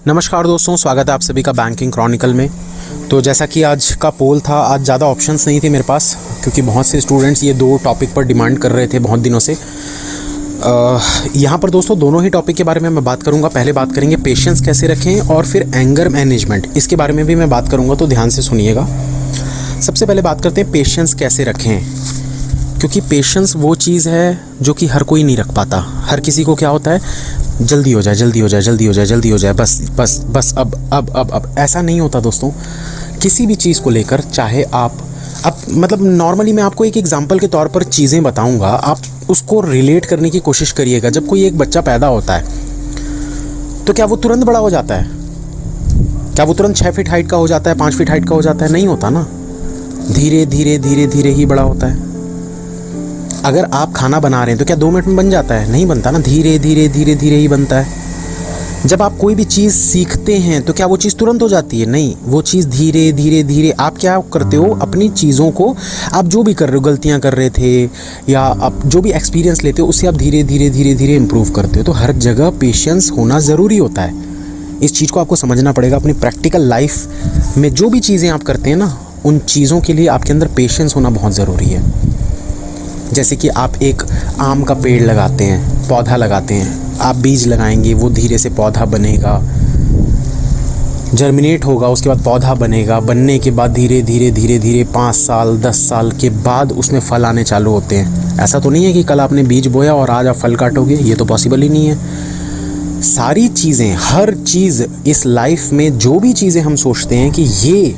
नमस्कार दोस्तों, स्वागत है आप सभी का बैंकिंग क्रॉनिकल में। तो जैसा कि आज का पोल था, आज ज़्यादा ऑप्शंस नहीं थे मेरे पास क्योंकि बहुत से स्टूडेंट्स ये दो टॉपिक पर डिमांड कर रहे थे बहुत दिनों से। यहाँ पर दोस्तों दोनों ही टॉपिक के बारे में मैं बात करूँगा। पहले बात करेंगे पेशेंस कैसे रखें और फिर एंगर मैनेजमेंट, इसके बारे में भी मैं बात करूँगा, तो ध्यान से सुनिएगा। सबसे पहले बात करते हैं पेशेंस कैसे रखें, क्योंकि पेशेंस वो चीज़ है जो कि हर कोई नहीं रख पाता। हर किसी को क्या होता है, जल्दी हो जाए जल्दी हो जाए जल्दी हो जाए जल्दी हो जाए, बस बस बस अब ऐसा नहीं होता दोस्तों। किसी भी चीज़ को लेकर, चाहे आप अब मतलब नॉर्मली मैं आपको एक एग्जांपल के तौर पर चीज़ें बताऊंगा, आप उसको रिलेट करने की कोशिश करिएगा। जब कोई एक बच्चा पैदा होता है तो क्या वो तुरंत बड़ा हो जाता है? क्या वो तुरंत 6 फीट हाइट का हो जाता है, 5 फीट हाइट का हो जाता है? नहीं होता ना, धीरे धीरे धीरे धीरे ही बड़ा होता है। अगर आप खाना बना रहे हैं तो क्या 2 मिनट में बन जाता है? नहीं बनता ना, धीरे धीरे धीरे धीरे ही बनता है। जब आप कोई भी चीज़ सीखते हैं तो क्या वो चीज़ तुरंत हो जाती है? नहीं, वो चीज़ धीरे धीरे धीरे। आप क्या करते हो, अपनी चीज़ों को, आप जो भी कर रहे हो, गलतियां कर रहे थे या आप जो भी एक्सपीरियंस लेते हो उससे आप धीरे धीरे धीरे धीरे इम्प्रूव करते हो। तो हर जगह पेशेंस होना ज़रूरी होता है। इस चीज़ को आपको समझना पड़ेगा। अपनी प्रैक्टिकल लाइफ में जो भी चीज़ें आप करते हैं ना, उन चीज़ों के लिए आपके अंदर पेशेंस होना बहुत ज़रूरी है। जैसे कि आप एक आम का पेड़ लगाते हैं, पौधा लगाते हैं, आप बीज लगाएंगे, वो धीरे से पौधा बनेगा, जर्मिनेट होगा, उसके बाद पौधा बनेगा, बनने के बाद धीरे धीरे धीरे धीरे 5 साल 10 साल के बाद उसमें फल आने चालू होते हैं। ऐसा तो नहीं है कि कल आपने बीज बोया और आज आप फल काटोगे, ये तो पॉसिबल ही नहीं है। सारी चीज़ें, हर चीज़ इस लाइफ में, जो भी चीज़ें हम सोचते हैं कि ये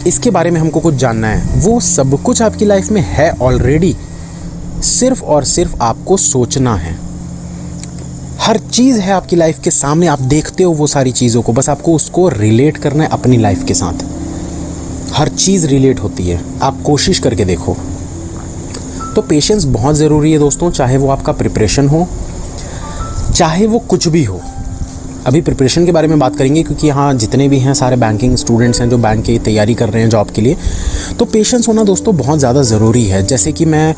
इसके बारे में हमको कुछ जानना है, वो सब कुछ आपकी लाइफ में है ऑलरेडी। सिर्फ और सिर्फ आपको सोचना है। हर चीज़ है आपकी लाइफ के सामने, आप देखते हो वो सारी चीज़ों को, बस आपको उसको रिलेट करना है अपनी लाइफ के साथ। हर चीज़ रिलेट होती है, आप कोशिश करके देखो। तो पेशेंस बहुत ज़रूरी है दोस्तों, चाहे वो आपका प्रिपरेशन हो, चाहे वो कुछ भी हो। अभी प्रिपरेशन के बारे में बात करेंगे क्योंकि यहाँ जितने भी हैं सारे बैंकिंग स्टूडेंट्स हैं जो बैंक की तैयारी कर रहे हैं जॉब के लिए। तो पेशेंस होना दोस्तों बहुत ज़्यादा ज़रूरी है। जैसे कि मैं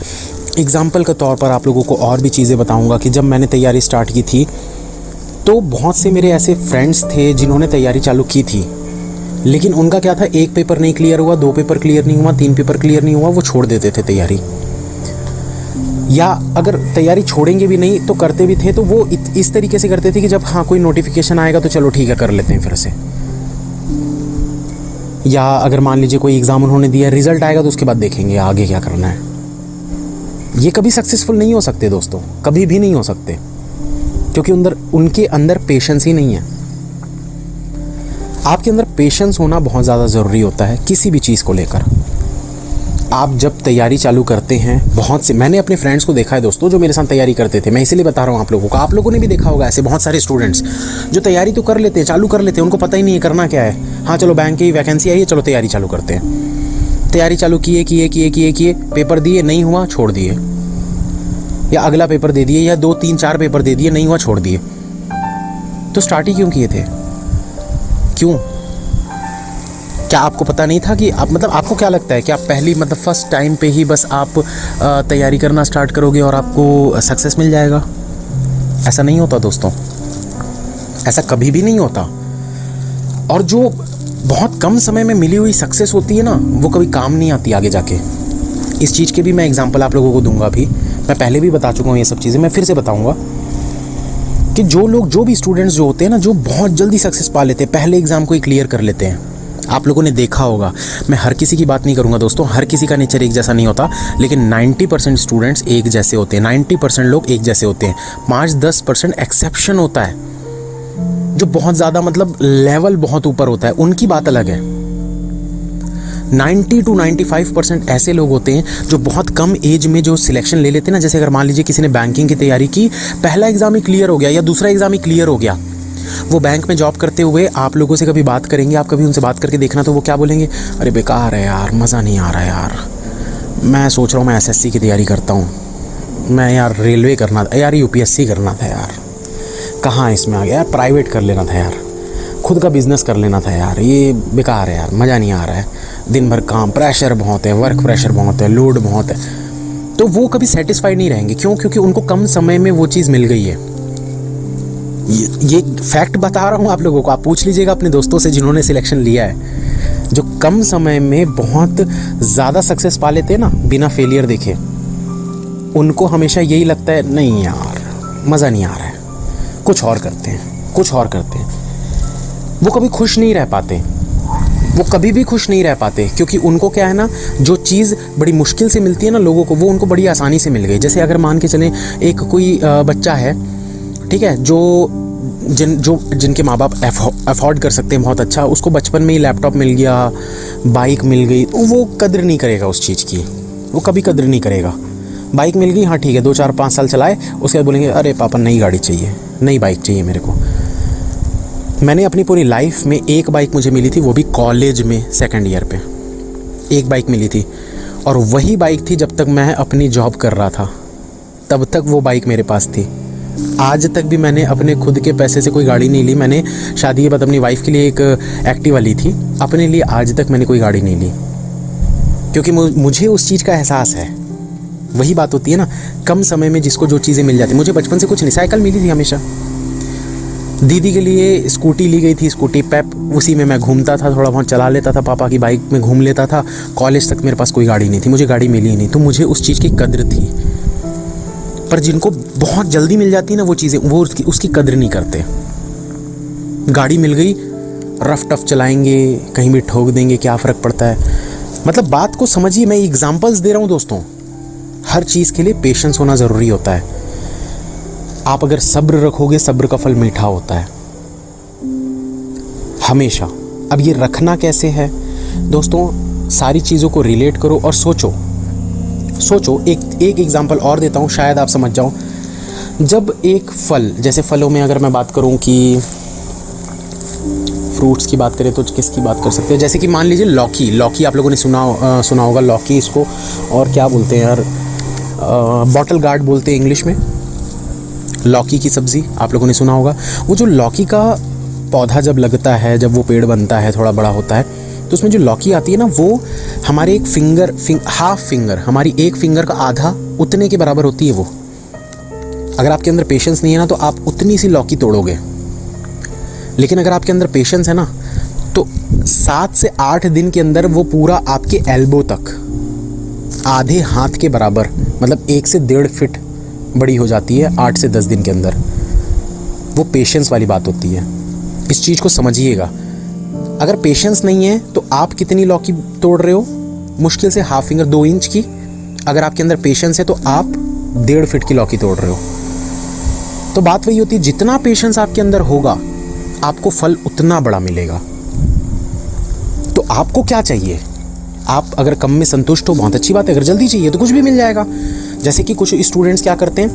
एग्ज़ाम्पल के तौर पर आप लोगों को और भी चीज़ें बताऊंगा कि जब मैंने तैयारी स्टार्ट की थी तो बहुत से मेरे ऐसे फ्रेंड्स थे जिन्होंने तैयारी चालू की थी, लेकिन उनका क्या था, 1 पेपर नहीं क्लियर हुआ, 2 पेपर क्लियर नहीं हुआ, 3 पेपर क्लियर नहीं हुआ, वो छोड़ देते थे तैयारी। या अगर तैयारी छोड़ेंगे भी नहीं तो करते भी थे तो वो इस तरीके से करते थे कि जब हाँ कोई नोटिफिकेशन आएगा तो चलो ठीक है कर लेते हैं फिर से। या अगर मान लीजिए कोई एग्ज़ाम उन्होंने दिया, रिजल्ट आएगा तो उसके बाद देखेंगे आगे क्या करना है। ये कभी सक्सेसफुल नहीं हो सकते दोस्तों, कभी भी नहीं हो सकते, क्योंकि उनके अंदर पेशेंस ही नहीं है। आपके अंदर पेशेंस होना बहुत ज़्यादा ज़रूरी होता है किसी भी चीज़ को लेकर। आप जब तैयारी चालू करते हैं, बहुत से मैंने अपने फ्रेंड्स को देखा है दोस्तों जो मेरे साथ तैयारी करते थे, मैं इसीलिए बता रहा हूँ आप लोगों को, आप लोगों ने भी देखा होगा ऐसे बहुत सारे स्टूडेंट्स जो तैयारी तो कर लेते हैं, चालू कर लेते हैं, उनको पता ही नहीं है करना क्या है। हाँ चलो बैंक की वैकेंसी आई है, चलो तैयारी चालू करते हैं। तैयारी चालू किए, पेपर दिए, नहीं हुआ, छोड़ दिए, या अगला पेपर दे दिए, या 2 3 4 पेपर दे दिए, नहीं हुआ, छोड़ दिए। तो स्टार्ट ही क्यों किए थे? क्यों? क्या आपको पता नहीं था कि आप आपको क्या लगता है कि आप पहली फर्स्ट टाइम पे ही बस आप तैयारी करना स्टार्ट करोगे और आपको सक्सेस मिल जाएगा? ऐसा नहीं होता दोस्तों, ऐसा कभी भी नहीं होता। और जो बहुत कम समय में मिली हुई सक्सेस होती है ना, वो कभी काम नहीं आती आगे जाके। इस चीज़ के भी मैं एग्जांपल आप लोगों को दूंगा। भी मैं पहले भी बता चुका हूँ ये सब चीज़ें, मैं फिर से बताऊंगा कि जो भी स्टूडेंट्स जो होते हैं ना, जो बहुत जल्दी सक्सेस पा लेते हैं, पहले एग्ज़ाम को ही क्लियर कर लेते हैं। आप लोगों ने देखा होगा, मैं हर किसी की बात नहीं करूंगा दोस्तों, हर किसी का नेचर एक जैसा नहीं होता, लेकिन 90% स्टूडेंट्स एक जैसे होते हैं, 90% लोग एक जैसे होते हैं। 5-10% एक्सेप्शन होता है जो बहुत ज़्यादा लेवल बहुत ऊपर होता है, उनकी बात अलग है। 90 to 95% ऐसे लोग होते हैं जो बहुत कम एज में जो सिलेक्शन ले लेते हैं ना। जैसे अगर मान लीजिए किसी ने बैंकिंग की तैयारी की, पहला एग्ज़ाम ही क्लियर हो गया या दूसरा एग्ज़ाम ही क्लियर हो गया, वो बैंक में जॉब करते हुए आप लोगों से कभी बात करेंगे, आप कभी उनसे बात करके देखना, तो वो क्या बोलेंगे, अरे बेकार है यार, मज़ा नहीं आ रहा है यार, मैं सोच रहा हूँ मैं SSC की तैयारी करता हूँ, मैं यार रेलवे करना था यार, UPSC करना था यार, कहाँ इसमें आ गया यार, प्राइवेट कर लेना था यार, खुद का बिज़नेस कर लेना था यार, ये बेकार है यार, मज़ा नहीं आ रहा है, दिन भर काम, प्रेशर बहुत है, वर्क प्रेशर बहुत है, लोड बहुत है। तो वो कभी सेटिस्फाइड नहीं रहेंगे। क्यों? क्योंकि उनको कम समय में वो चीज़ मिल गई है। ये फैक्ट बता रहा हूँ आप लोगों को, आप पूछ लीजिएगा अपने दोस्तों से जिन्होंने सिलेक्शन लिया है, जो कम समय में बहुत ज़्यादा सक्सेस पा लेते हैं ना बिना फेलियर देखे, उनको हमेशा यही लगता है नहीं यार मज़ा नहीं आ रहा है, कुछ और करते हैं, कुछ और करते हैं। वो कभी खुश नहीं रह पाते, वो कभी भी खुश नहीं रह पाते, क्योंकि उनको क्या है ना, जो चीज़ बड़ी मुश्किल से मिलती है ना लोगों को, वो उनको बड़ी आसानी से मिल गई। जैसे अगर मान के चलें एक कोई बच्चा है, ठीक है, जिनके माँ बाप अफोर्ड कर सकते हैं बहुत अच्छा, उसको बचपन में ही लैपटॉप मिल गया, बाइक मिल गई, तो वो कदर नहीं करेगा उस चीज़ की, वो कभी कदर नहीं करेगा। बाइक मिल गई, हाँ ठीक है, 2 4 5 साल चलाए, उसके बाद बोलेंगे अरे पापा नई गाड़ी चाहिए, नई बाइक चाहिए मेरे को। मैंने अपनी पूरी लाइफ में एक बाइक मुझे मिली थी, वो भी कॉलेज में 2nd ईयर पे एक बाइक मिली थी, और वही बाइक थी जब तक मैं अपनी जॉब कर रहा था, तब तक वो बाइक मेरे पास थी। आज तक भी मैंने अपने खुद के पैसे से कोई गाड़ी नहीं ली। मैंने शादी के बाद अपनी वाइफ के लिए एक एक्टिवा ली थी, अपने लिए आज तक मैंने कोई गाड़ी नहीं ली, क्योंकि मुझे उस चीज़ का एहसास है। वही बात होती है ना, कम समय में जिसको जो चीज़ें मिल जाती। मुझे बचपन से कुछ नहीं, साइकिल मिली थी हमेशा, दीदी के लिए स्कूटी ली गई थी, स्कूटी पेप, उसी में मैं घूमता था, थोड़ा बहुत चला लेता था, पापा की बाइक में घूम लेता था। कॉलेज तक मेरे पास कोई गाड़ी नहीं थी, मुझे गाड़ी मिली ही नहीं, तो मुझे उस चीज़ की कद्र थी। पर जिनको बहुत जल्दी मिल जाती है ना वो चीज़ें, वो उसकी कद्र नहीं करते। गाड़ी मिल गई, रफ टफ चलाएंगे, कहीं भी ठोक देंगे, क्या फ़र्क पड़ता है। मतलब बात को समझिए, मैं एग्जांपल्स दे रहा हूँ दोस्तों। हर चीज़ के लिए पेशेंस होना ज़रूरी होता है। आप अगर सब्र रखोगे, सब्र का फल मीठा होता है हमेशा। अब ये रखना कैसे है दोस्तों, सारी चीज़ों को रिलेट करो और सोचो। एक एग्जांपल और देता हूँ, शायद आप समझ जाओ। जब एक फल, जैसे फलों में अगर मैं बात करूँ कि फ्रूट्स की बात करें तो किसकी बात कर सकते हैं, जैसे कि मान लीजिए लौकी आप लोगों ने सुना होगा लौकी, इसको और क्या बोलते हैं यार, बॉटल गार्ड बोलते हैं इंग्लिश में। लौकी की सब्ज़ी आप लोगों ने सुना होगा। वो जो लौकी का पौधा जब लगता है, जब वो पेड़ बनता है, थोड़ा बड़ा होता है, तो उसमें जो लौकी आती है ना, वो हमारे एक हाफ फिंगर, हमारी एक फिंगर का आधा उतने के बराबर होती है वो। अगर आपके अंदर पेशेंस नहीं है ना, तो आप उतनी सी लौकी तोड़ोगे। लेकिन अगर आपके अंदर पेशेंस है ना, तो 7 से 8 दिन के अंदर वो पूरा आपके एल्बो तक, आधे हाथ के बराबर, मतलब 1 से 1.5 फीट बड़ी हो जाती है 8 से 10 दिन के अंदर। वो पेशेंस वाली बात होती है, इस चीज़ को समझिएगा। अगर पेशेंस नहीं है तो आप कितनी लौकी तोड़ रहे हो, मुश्किल से हाफ फिंगर, 2 इंच की। अगर आपके अंदर पेशेंस है तो आप 1.5 फीट की लौकी तोड़ रहे हो। तो बात वही होती है, जितना पेशेंस आपके अंदर होगा आपको फल उतना बड़ा मिलेगा। तो आपको क्या चाहिए, आप अगर कम में संतुष्ट हो बहुत अच्छी बात है, अगर जल्दी चाहिए तो कुछ भी मिल जाएगा। जैसे कि कुछ स्टूडेंट्स क्या करते हैं,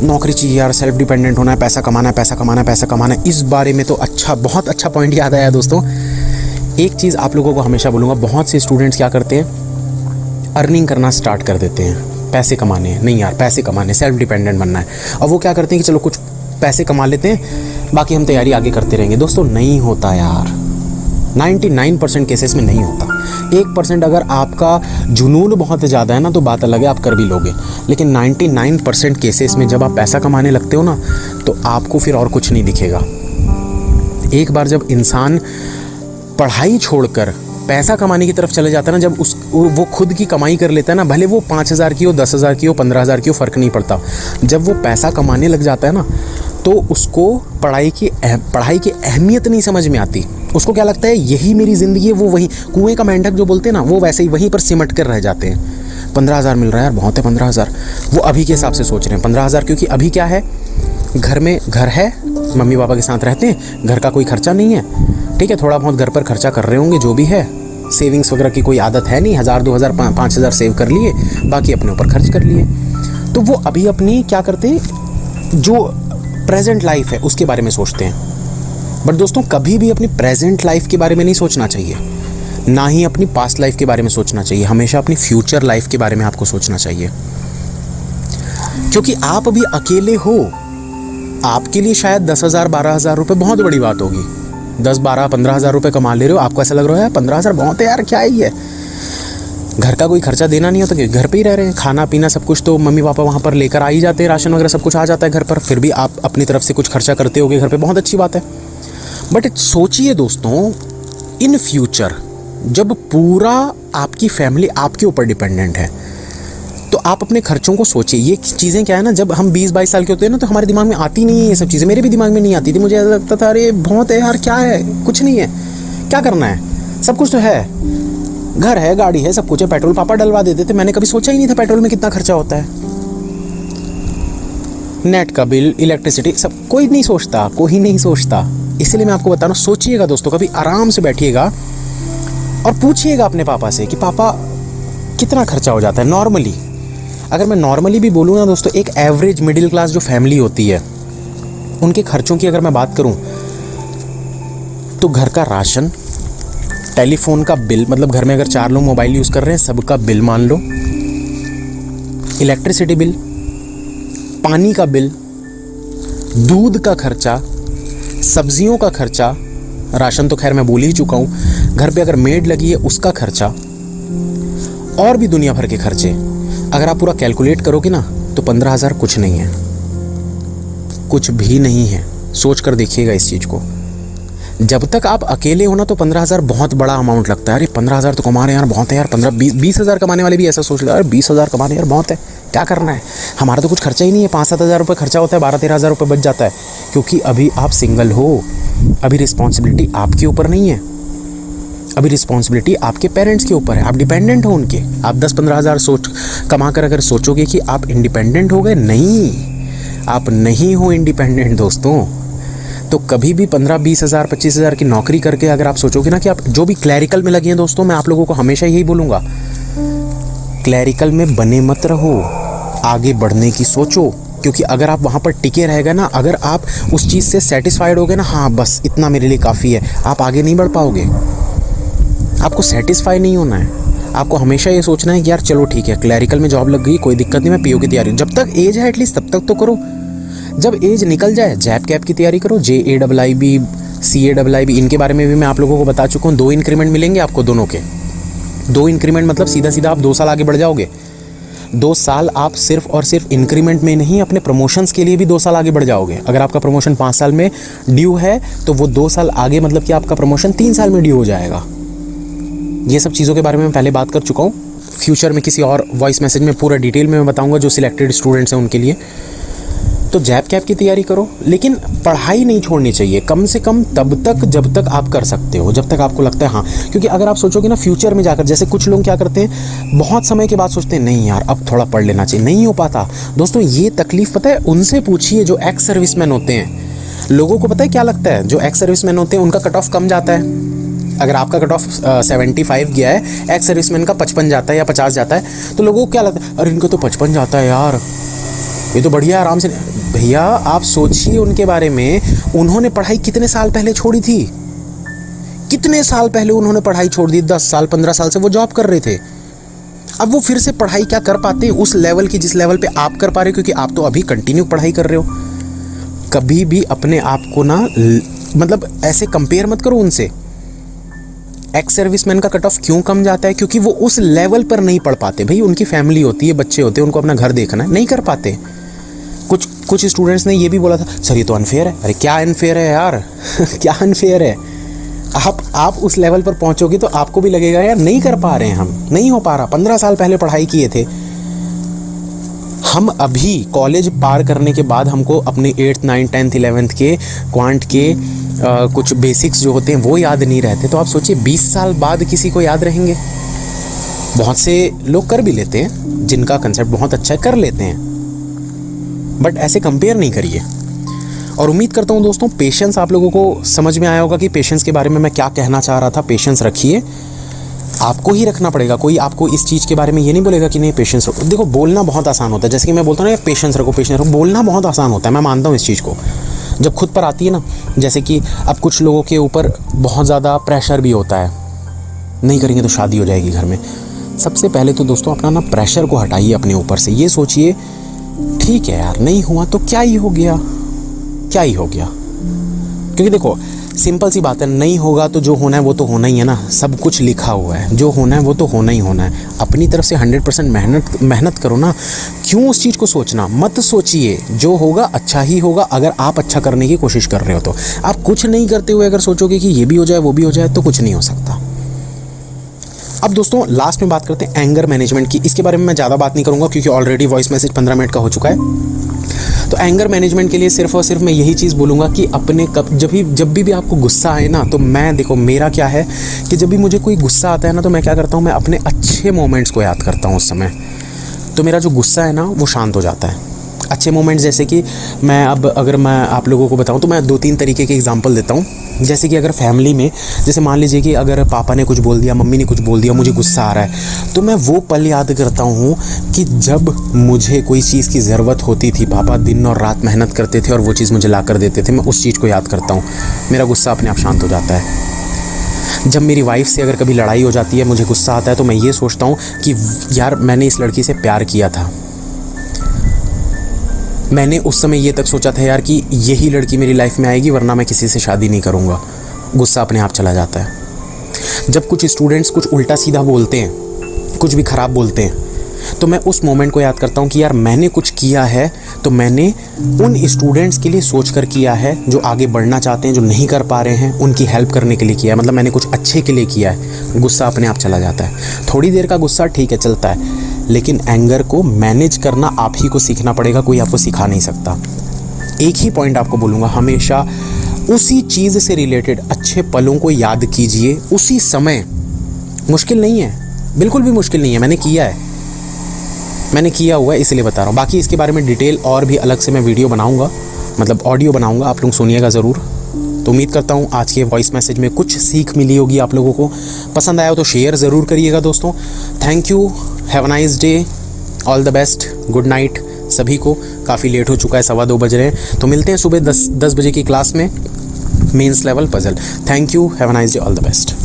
नौकरी चाहिए यार, सेल्फ डिपेंडेंट होना है, पैसा कमाना है, पैसा कमाना है, पैसा कमाना है। इस बारे में तो बहुत अच्छा पॉइंट याद आया दोस्तों। एक चीज़ आप लोगों को हमेशा बोलूँगा, बहुत से स्टूडेंट्स क्या करते हैं, अर्निंग करना स्टार्ट कर देते हैं, पैसे कमाने हैं, नहीं यार पैसे कमाने, सेल्फ डिपेंडेंट बनना है। और वो क्या करते हैं कि चलो कुछ पैसे कमा लेते हैं, बाकी हम तैयारी आगे करते रहेंगे। दोस्तों नहीं होता यार, 99% केसेस में नहीं होता। 1% अगर आपका जुनून बहुत ज़्यादा है ना तो बात अलग है, आप कर भी लोगे। लेकिन 99% केसेस में जब आप पैसा कमाने लगते हो ना, तो आपको फिर और कुछ नहीं दिखेगा। एक बार जब इंसान पढ़ाई छोड़कर पैसा कमाने की तरफ चले जाता है ना, जब वो खुद की कमाई कर लेता है ना, भले वो 5,000 की हो, 10,000 की हो, 15,000 की हो, फ़र्क नहीं पड़ता। जब वो पैसा कमाने लग जाता है ना, तो उसको पढ़ाई की अहमियत नहीं समझ में आती। उसको क्या लगता है यही मेरी ज़िंदगी है। वो वही कुएं का मेंढक जो बोलते हैं ना, वो वैसे ही वहीं पर सिमट कर रह जाते हैं। 15,000 मिल रहा है यार, बहुत है 15,000। वो अभी के हिसाब से सोच रहे हैं 15,000, क्योंकि अभी क्या है, घर है, मम्मी पापा के साथ रहते हैं, घर का कोई खर्चा नहीं है, ठीक है, थोड़ा बहुत घर पर खर्चा कर रहे होंगे, जो भी है, सेविंग्स वगैरह की कोई आदत है नहीं, 1,000 2,000 5,000 सेव कर लिए, बाकी अपने ऊपर खर्च कर लिए। तो वो अभी अपनी क्या करते हैं, जो प्रेजेंट लाइफ है उसके बारे में सोचते हैं। बट दोस्तों कभी भी अपनी प्रेजेंट लाइफ के बारे में नहीं सोचना चाहिए, ना ही अपनी पास्ट लाइफ के बारे में सोचना चाहिए। हमेशा अपनी फ्यूचर लाइफ के बारे में आपको सोचना चाहिए, क्योंकि आप अभी अकेले हो। आपके लिए शायद 10,000 12,000 रुपये बहुत बड़ी बात होगी। 10 12 15,000 रुपये कमा ले रहे हो, आपको ऐसा लग रहा है 15,000 बहुत है यार, क्या ही है। घर का कोई खर्चा देना नहीं हो तो घर पे ही रह रहे हैं, खाना पीना सब कुछ तो मम्मी पापा वहाँ पर लेकर आ ही जाते हैं, राशन वगैरह सब कुछ आ जाता है घर पर, फिर भी आप अपनी तरफ से कुछ खर्चा करते होगे घर पे, बहुत अच्छी बात है। बट सोचिए दोस्तों, इन फ्यूचर जब पूरा आपकी फैमिली आपके ऊपर डिपेंडेंट है तो आप अपने खर्चों को सोचिए। ये चीज़ें क्या है ना, जब हम 20-22 साल के होते हैं ना तो हमारे दिमाग में आती नहीं है ये सब चीज़ें, मेरे भी दिमाग में नहीं आती थी। मुझे ऐसा लगता था अरे बहुत है यार, क्या है, कुछ नहीं है, क्या करना है, सब कुछ तो है, घर है, गाड़ी है, सब कुछ है, पेट्रोल पापा डलवा देते थे। मैंने कभी सोचा ही नहीं था पेट्रोल में कितना खर्चा होता है, नेट का बिल, इलेक्ट्रिसिटी, सब कोई नहीं सोचता, कोई नहीं सोचता। इसलिए मैं आपको बता रहा हूँ, सोचिएगा दोस्तों, कभी आराम से बैठिएगा और पूछिएगा अपने पापा से कि पापा कितना खर्चा हो जाता है नॉर्मली। अगर मैं नॉर्मली भी बोलूँ ना दोस्तों, एक एवरेज मिडिल क्लास जो फैमिली होती है उनके खर्चों की अगर मैं बात करूँ तो घर का राशन, टेलीफोन का बिल, मतलब घर में अगर 4 लोग मोबाइल यूज़ कर रहे हैं सबका बिल मान लो, इलेक्ट्रिसिटी बिल, पानी का बिल, दूध का खर्चा, सब्जियों का खर्चा, राशन तो खैर मैं बोल ही चुका हूँ, घर पे अगर मेड लगी है उसका खर्चा, और भी दुनिया भर के खर्चे। अगर आप पूरा कैलकुलेट करोगे ना तो 15,000 कुछ नहीं है, कुछ भी नहीं है। सोच कर देखिएगा इस चीज़ को। जब तक आप अकेले हो ना तो 15,000 बहुत बड़ा अमाउंट लगता है, अरे 15,000 तो कमा रहे हैं यार, बहुत है यार। 15-20 कमाने वाले भी ऐसा सोच रहे हैं, अरे 20,000 कमाने यार बहुत है, क्या करना है, हमारा तो कुछ खर्चा ही नहीं है। 5-7 हज़ार रुपये खर्चा होता है, 12-13 हज़ार रुपये बच जाता है, क्योंकि अभी आप सिंगल हो, अभी रिस्पॉन्सिबिलिटी आपके ऊपर नहीं है, अभी रिस्पॉन्सिबिलिटी आपके पेरेंट्स के ऊपर है, आप डिपेंडेंट हो उनके। आप 10-15 हज़ार कमा कर अगर सोचोगे कि आप इंडिपेंडेंट हो गए, नहीं, आप नहीं हो इंडिपेंडेंट दोस्तों। तो कभी भी 15-20 हज़ार 25 हज़ार की नौकरी करके अगर आप सोचोगे ना कि आप जो भी क्लैरिकल में लगे हैं दोस्तों, मैं आप लोगों को हमेशा यही बोलूँगा, क्लैरिकल में बने मत रहो, आगे बढ़ने की सोचो। क्योंकि अगर आप वहाँ पर टिके रहेगा ना, अगर आप उस चीज़ से सेटिस्फाइड होगे ना, हाँ बस इतना मेरे लिए काफ़ी है, आप आगे नहीं बढ़ पाओगे। आपको सेटिस्फाई नहीं होना है, आपको हमेशा ये सोचना है कि यार चलो ठीक है, क्लैरिकल में जॉब लग गई, कोई दिक्कत नहीं, मैं पीओ की तैयारी, जब तक एज है एटलीस्ट तब तक तो करो। जब एज निकल जाए जैप कैप की तैयारी करो, JAIIB, CAIIB, इनके बारे में भी मैं आप लोगों को बता चुका हूँ। 2 इंक्रीमेंट मिलेंगे आपको दोनों के। 2 इंक्रीमेंट मतलब सीधा सीधा आप 2 साल आगे बढ़ जाओगे। 2 साल आप सिर्फ और सिर्फ इंक्रीमेंट में नहीं, अपने प्रमोशंस के लिए भी 2 साल आगे बढ़ जाओगे। अगर आपका प्रमोशन 5 साल में ड्यू है तो वो 2 साल आगे, मतलब कि आपका प्रमोशन 3 साल में ड्यू हो जाएगा। ये सब चीज़ों के बारे में मैं पहले बात कर चुका हूँ। फ्यूचर में किसी और वॉइस मैसेज में पूरा डिटेल में मैं बताऊँगा जो सिलेक्टेड स्टूडेंट्स हैं उनके लिए। तो जैप कैप की तैयारी करो, लेकिन पढ़ाई नहीं छोड़नी चाहिए, कम से कम तब तक जब तक आप कर सकते हो, जब तक आपको लगता है हाँ। क्योंकि अगर आप सोचोगे ना फ्यूचर में जाकर, जैसे कुछ लोग क्या करते हैं, बहुत समय के बाद सोचते हैं नहीं यार अब थोड़ा पढ़ लेना चाहिए, नहीं हो पाता। दोस्तों ये तकलीफ पता है उनसे पूछिए जो एक्स सर्विसमैन होते हैं। लोगों को पता है क्या लगता है, जो एक्स सर्विसमैन होते हैं उनका कट ऑफ कम जाता है। अगर आपका कट ऑफ 75 गया है, एक्स सर्विसमैन का 55 जाता है या 50 जाता है, तो लोगों को क्या लगता है, अरे इनको तो 55 जाता है यार, ये तो बढ़िया, आराम से। भैया आप सोचिए उनके बारे में, उन्होंने पढ़ाई कितने साल पहले छोड़ी थी, कितने साल पहले उन्होंने पढ़ाई छोड़ दी, 10 साल 15 साल से वो जॉब कर रहे थे। अब वो फिर से पढ़ाई क्या कर पाते उस लेवल की जिस लेवल पे आप कर पा रहे हो, क्योंकि आप तो अभी कंटिन्यू पढ़ाई कर रहे हो। कभी भी अपने आप को ना मतलब ऐसे कंपेयर मत करो उनसे। एक्स सर्विसमैन का कट ऑफ क्यों कम जाता है, क्योंकि वो उस लेवल पर नहीं पढ़ पाते। भाई उनकी फैमिली होती है, बच्चे होते हैं, उनको अपना घर देखना है, नहीं कर पाते। कुछ स्टूडेंट्स ने ये भी बोला था, सर ये तो अनफेयर है। अरे क्या अनफेयर है यार क्या अनफेयर है। आप उस लेवल पर पहुंचोगे तो आपको भी लगेगा यार नहीं कर पा रहे हैं, हम नहीं हो पा रहा। 15 साल पहले पढ़ाई किए थे हम, अभी कॉलेज पार करने के बाद हमको अपने 8th 9th 10th 11th के क्वांट के कुछ बेसिक्स जो होते हैं वो याद नहीं रहते। तो आप सोचिए 20 साल बाद किसी को याद रहेंगे। बहुत से लोग कर भी लेते हैं, जिनका कंसेप्ट बहुत अच्छा है कर लेते हैं, बट ऐसे कंपेयर नहीं करिए। और उम्मीद करता हूँ दोस्तों पेशेंस आप लोगों को समझ में आया होगा कि पेशेंस के बारे में मैं क्या कहना चाह रहा था। पेशेंस रखिए, आपको ही रखना पड़ेगा, कोई आपको इस चीज़ के बारे में ये नहीं बोलेगा कि नहीं पेशेंस रखो। देखो बोलना बहुत आसान होता है, जैसे कि मैं बोलता हूँ ना पेशेंस रखो पेशेंस रखो, बोलना बहुत आसान होता है, मैं मानता हूँ इस चीज़ को। जब खुद पर आती है ना, जैसे कि अब कुछ लोगों के ऊपर बहुत ज़्यादा प्रेशर भी होता है, नहीं करेंगे तो शादी हो जाएगी घर में। सबसे पहले तो दोस्तों अपना ना प्रेशर को हटाइए अपने ऊपर से। ये सोचिए ठीक है यार नहीं हुआ तो क्या ही हो गया, क्या ही हो गया। क्योंकि देखो सिंपल सी बात है, नहीं होगा तो जो होना है वो तो होना ही है ना, सब कुछ लिखा हुआ है, जो होना है वो तो होना ही होना है। अपनी तरफ से 100% मेहनत करो ना, क्यों उस चीज़ को सोचना, मत सोचिए, जो होगा अच्छा ही होगा। अगर आप अच्छा करने की कोशिश कर रहे हो तो आप कुछ नहीं करते हुए अगर सोचोगे कि ये भी हो जाए वो भी हो जाए तो कुछ नहीं हो सकता। अब दोस्तों लास्ट में बात करते हैं एंगर मैनेजमेंट की। इसके बारे में मैं ज़्यादा बात नहीं करूँगा क्योंकि ऑलरेडी वॉइस मैसेज 15 मिनट का हो चुका है। तो एंगर मैनेजमेंट के लिए सिर्फ और सिर्फ मैं यही चीज़ बोलूँगा कि अपने जब भी आपको गुस्सा आए ना, तो मैं देखो मेरा क्या है कि जब भी मुझे कोई गुस्सा आता है ना, तो मैं क्या करता हूँ, मैं अपने अच्छे मोमेंट्स को याद करता हूँ उस समय, तो मेरा जो गुस्सा है ना वो शांत हो जाता है। अच्छे मोमेंट्स जैसे कि अगर मैं आप लोगों को बताऊं तो मैं 2-3 तरीके के एग्जांपल देता हूं। जैसे कि अगर फैमिली में, जैसे मान लीजिए कि अगर पापा ने कुछ बोल दिया, मम्मी ने कुछ बोल दिया, मुझे गुस्सा आ रहा है, तो मैं वो पल याद करता हूं कि जब मुझे कोई चीज़ की ज़रूरत होती थी, पापा दिन और रात मेहनत करते थे और वो चीज़ मुझे ला कर देते थे, मैं उस चीज़ को याद करता हूँ, मेरा गुस्सा अपने आप शांत हो जाता है। जब मेरी वाइफ से अगर कभी लड़ाई हो जाती है, मुझे गुस्सा आता है, तो मैं ये सोचता हूँ कि यार मैंने इस लड़की से प्यार किया था, मैंने उस समय ये तक सोचा था यार कि यही लड़की मेरी लाइफ में आएगी, वरना मैं किसी से शादी नहीं करूँगा। गुस्सा अपने आप चला जाता है। जब कुछ स्टूडेंट्स कुछ उल्टा सीधा बोलते हैं, कुछ भी ख़राब बोलते हैं, तो मैं उस मोमेंट को याद करता हूँ कि यार मैंने कुछ किया है, तो मैंने उन स्टूडेंट्स के लिए सोच कर किया है जो आगे बढ़ना चाहते हैं, जो नहीं कर पा रहे हैं, उनकी हेल्प करने के लिए किया है, मतलब मैंने कुछ अच्छे के लिए किया है। गुस्सा अपने आप चला जाता है। थोड़ी देर का गुस्सा ठीक है, चलता है, लेकिन एंगर को मैनेज करना आप ही को सीखना पड़ेगा, कोई आपको सिखा नहीं सकता। एक ही पॉइंट आपको बोलूँगा, हमेशा उसी चीज़ से रिलेटेड अच्छे पलों को याद कीजिए उसी समय। मुश्किल नहीं है, बिल्कुल भी मुश्किल नहीं है, मैंने किया हुआ है इसलिए बता रहा हूँ। बाकी इसके बारे में डिटेल और भी अलग से मैं वीडियो बनाऊँगा, मतलब ऑडियो बनाऊँगा, आप लोग सुनिएगा ज़रूर। तो उम्मीद करता हूँ आज के वॉइस मैसेज में कुछ सीख मिली होगी आप लोगों को। पसंद आया हो तो शेयर ज़रूर करिएगा दोस्तों। Thank you, have a nice day, all the best, good night सभी को। काफ़ी लेट हो चुका है, 2:15 बज रहे हैं, तो मिलते हैं सुबह 10 बजे की क्लास में, mains level puzzle. Thank you, have a nice day, all the best.